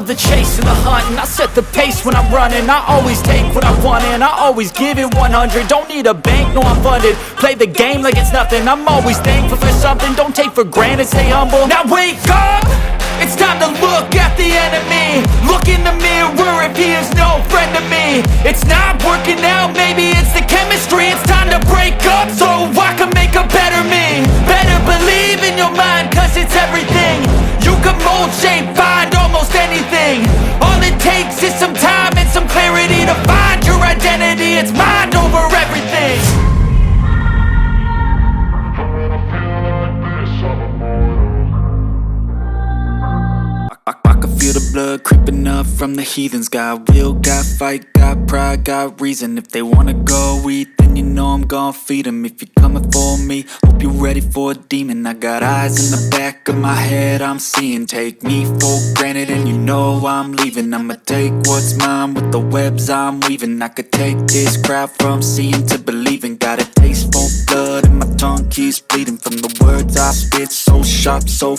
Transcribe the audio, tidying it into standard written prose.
love the chase and the hunt, and I set the pace when I'm running. I always take what I want and I always give it 100. Don't need a bank, no I'm funded. Play the game like it's nothing. I'm always thankful for something. Don't take for granted, stay humble. Now wake up! It's time to look at the enemy. Look in the mirror if he is no friend to me. It's not working out, maybe it's the chemistry. It's time to break up so I can make a better me. Better believe in your mind, cause it's everything. You can mold, shape, find almost anything. All it takes is some time and some clarity to find your identity. It's mind over everything. I can feel the blood creeping up from the heathens. Got will, got fight, got pride, got reason. If they wanna go eat, then you know I'm gon' feed them. If you're coming for me, hope you're ready for a demon. I got eyes in the back of my head, I'm seeing. Take me for granted and you know I'm leaving. I'ma take what's mine with the webs I'm weaving. I could take this crowd from seeing to believing. Got a taste for blood and my tongue keeps bleeding from the words I spit. So sharp, so